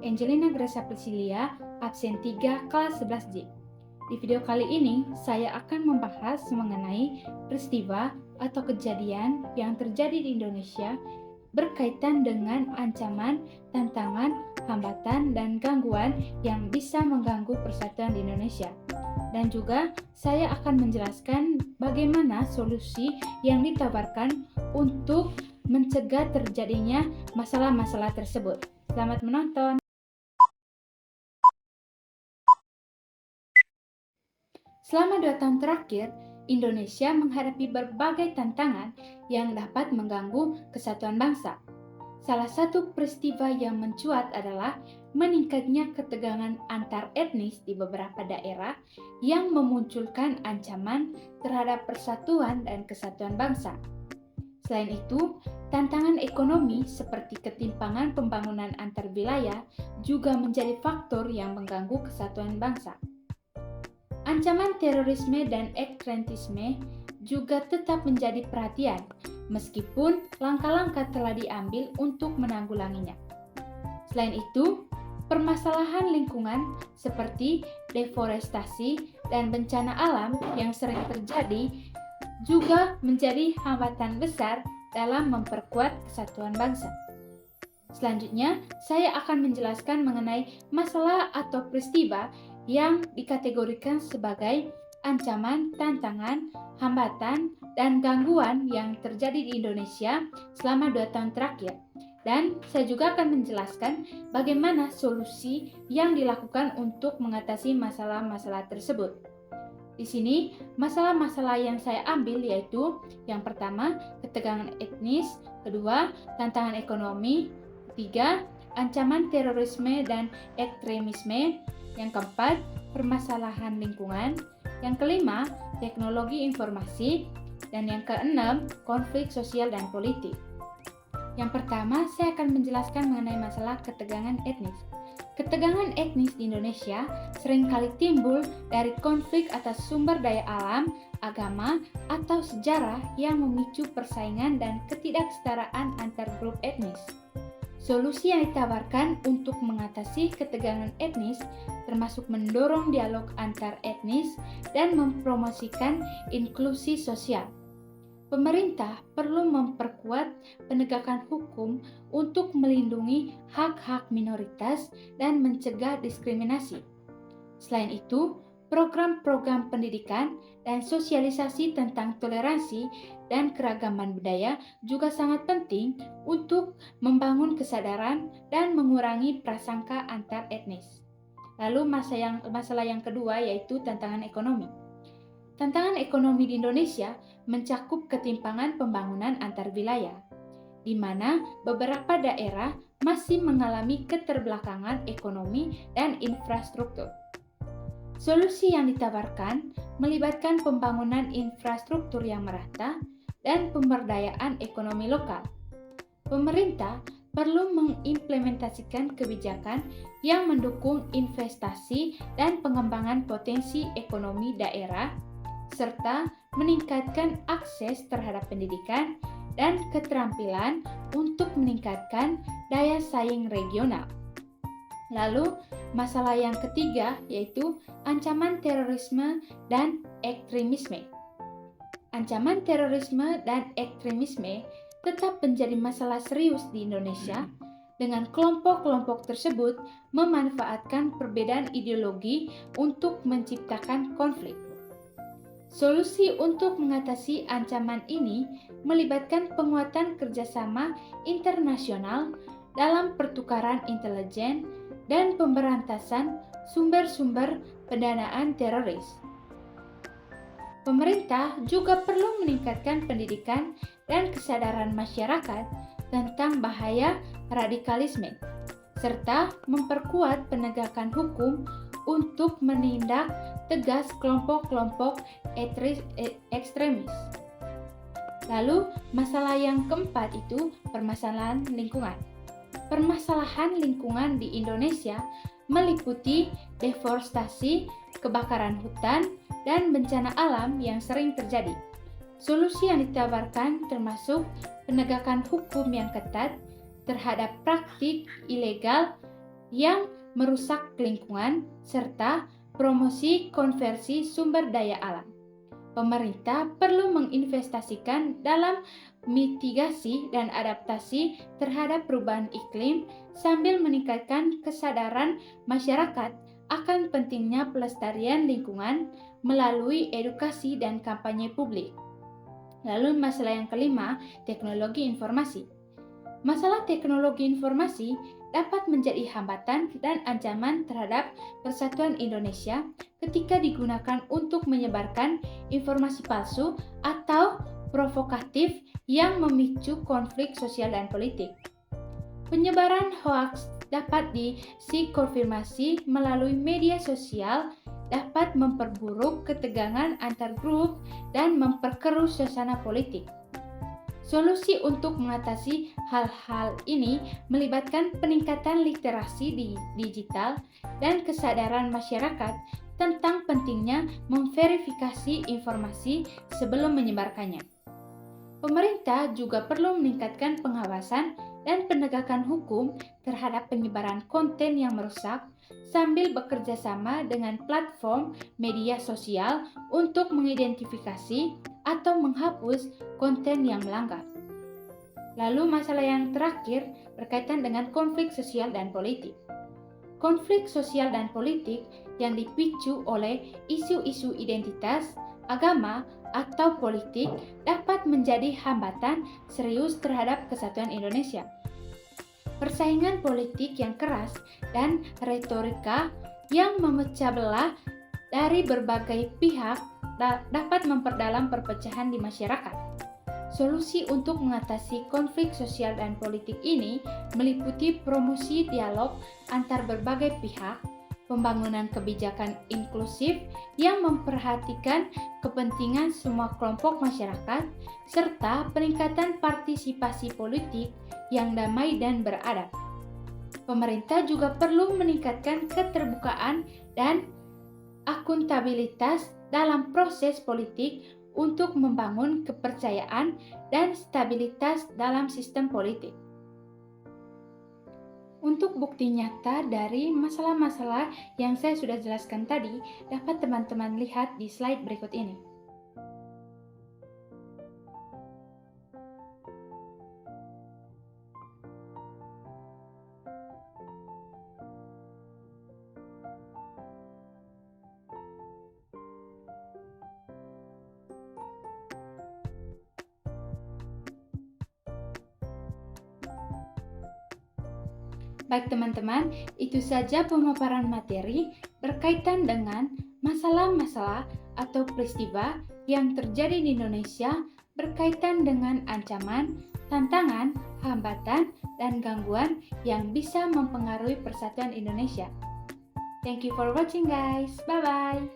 Angelina Gracia Priscilia, absen 3 kelas 11J. Di video kali ini, saya akan membahas mengenai peristiwa atau kejadian yang terjadi di Indonesia berkaitan dengan ancaman, tantangan, hambatan, dan gangguan yang bisa mengganggu persatuan di Indonesia. Dan juga saya akan menjelaskan bagaimana solusi yang ditawarkan untuk mencegah terjadinya masalah-masalah tersebut. Selamat menonton! Selama 2 tahun terakhir, Indonesia menghadapi berbagai tantangan yang dapat mengganggu kesatuan bangsa. Salah satu peristiwa yang mencuat adalah meningkatnya ketegangan antar etnis di beberapa daerah yang memunculkan ancaman terhadap persatuan dan kesatuan bangsa. Selain itu, tantangan ekonomi seperti ketimpangan pembangunan antar wilayah juga menjadi faktor yang mengganggu kesatuan bangsa. Ancaman terorisme dan ekstremisme juga tetap menjadi perhatian, meskipun langkah-langkah telah diambil untuk menanggulanginya. Selain itu, permasalahan lingkungan seperti deforestasi dan bencana alam yang sering terjadi juga menjadi hambatan besar dalam memperkuat kesatuan bangsa. Selanjutnya, saya akan menjelaskan mengenai masalah atau peristiwa yang dikategorikan sebagai ancaman, tantangan, hambatan, dan gangguan yang terjadi di Indonesia selama 2 tahun terakhir. Dan saya juga akan menjelaskan bagaimana solusi yang dilakukan untuk mengatasi masalah-masalah tersebut. Di sini, masalah-masalah yang saya ambil yaitu yang pertama, ketegangan etnis, kedua, tantangan ekonomi, ketiga, ancaman terorisme dan ekstremisme, yang keempat, permasalahan lingkungan, yang kelima, teknologi informasi, dan yang keenam, konflik sosial dan politik. Yang pertama, saya akan menjelaskan mengenai masalah ketegangan etnis. Ketegangan etnis di Indonesia seringkali timbul dari konflik atas sumber daya alam, agama, atau sejarah yang memicu persaingan dan ketidaksetaraan antar grup etnis. Solusi yang ditawarkan untuk mengatasi ketegangan etnis termasuk mendorong dialog antar etnis dan mempromosikan inklusi sosial. Pemerintah perlu memperkuat penegakan hukum untuk melindungi hak-hak minoritas dan mencegah diskriminasi. Selain itu, program-program pendidikan dan sosialisasi tentang toleransi dan keragaman budaya juga sangat penting untuk membangun kesadaran dan mengurangi prasangka antar etnis. Lalu masalah yang kedua yaitu tantangan ekonomi. Tantangan ekonomi di Indonesia mencakup ketimpangan pembangunan antar wilayah, di mana beberapa daerah masih mengalami keterbelakangan ekonomi dan infrastruktur. Solusi yang ditawarkan melibatkan pembangunan infrastruktur yang merata dan pemberdayaan ekonomi lokal. Pemerintah perlu mengimplementasikan kebijakan yang mendukung investasi dan pengembangan potensi ekonomi daerah, serta meningkatkan akses terhadap pendidikan dan keterampilan untuk meningkatkan daya saing regional. Lalu, masalah yang ketiga yaitu ancaman terorisme dan ekstremisme. Ancaman terorisme dan ekstremisme tetap menjadi masalah serius di Indonesia dengan kelompok-kelompok tersebut memanfaatkan perbedaan ideologi untuk menciptakan konflik. Solusi untuk mengatasi ancaman ini melibatkan penguatan kerjasama internasional dalam pertukaran intelijen dan pemberantasan sumber-sumber pendanaan teroris. Pemerintah juga perlu meningkatkan pendidikan dan kesadaran masyarakat tentang bahaya radikalisme, serta memperkuat penegakan hukum untuk menindak tegas kelompok-kelompok ekstremis. Lalu, masalah yang keempat itu permasalahan lingkungan. Permasalahan lingkungan di Indonesia meliputi deforestasi, kebakaran hutan, dan bencana alam yang sering terjadi. Solusi yang ditawarkan termasuk penegakan hukum yang ketat terhadap praktik ilegal yang merusak lingkungan, serta promosi konversi sumber daya alam. Pemerintah perlu menginvestasikan dalam mitigasi dan adaptasi terhadap perubahan iklim sambil meningkatkan kesadaran masyarakat akan pentingnya pelestarian lingkungan melalui edukasi dan kampanye publik. Lalu masalah yang kelima, teknologi informasi. Masalah teknologi informasi dapat menjadi hambatan dan ancaman terhadap persatuan Indonesia ketika digunakan untuk menyebarkan informasi palsu atau provokatif yang memicu konflik sosial dan politik. Penyebaran hoaks dapat dikonfirmasi melalui media sosial, dapat memperburuk ketegangan antar grup dan memperkeruh suasana politik. Solusi untuk mengatasi hal-hal ini melibatkan peningkatan literasi digital dan kesadaran masyarakat tentang pentingnya memverifikasi informasi sebelum menyebarkannya. Pemerintah juga perlu meningkatkan pengawasan dan penegakan hukum terhadap penyebaran konten yang merusak sambil bekerja sama dengan platform media sosial untuk mengidentifikasi atau menghapus konten yang melanggar. Lalu masalah yang terakhir berkaitan dengan konflik sosial dan politik. Konflik sosial dan politik yang dipicu oleh isu-isu identitas, agama, atau politik dapat menjadi hambatan serius terhadap kesatuan Indonesia. Persaingan politik yang keras dan retorika yang memecah belah dari berbagai pihak dapat memperdalam perpecahan di masyarakat. Solusi untuk mengatasi konflik sosial dan politik ini meliputi promosi dialog antar berbagai pihak, pembangunan kebijakan inklusif yang memperhatikan kepentingan semua kelompok masyarakat, serta peningkatan partisipasi politik yang damai dan beradab. Pemerintah juga perlu meningkatkan keterbukaan dan akuntabilitas dalam proses politik untuk membangun kepercayaan dan stabilitas dalam sistem politik. Untuk bukti nyata dari masalah-masalah yang saya sudah jelaskan tadi, dapat teman-teman lihat di slide berikut ini. Baik teman-teman, itu saja pemaparan materi berkaitan dengan masalah-masalah atau peristiwa yang terjadi di Indonesia berkaitan dengan ancaman, tantangan, hambatan, dan gangguan yang bisa mempengaruhi persatuan Indonesia. Thank you for watching guys. Bye-bye.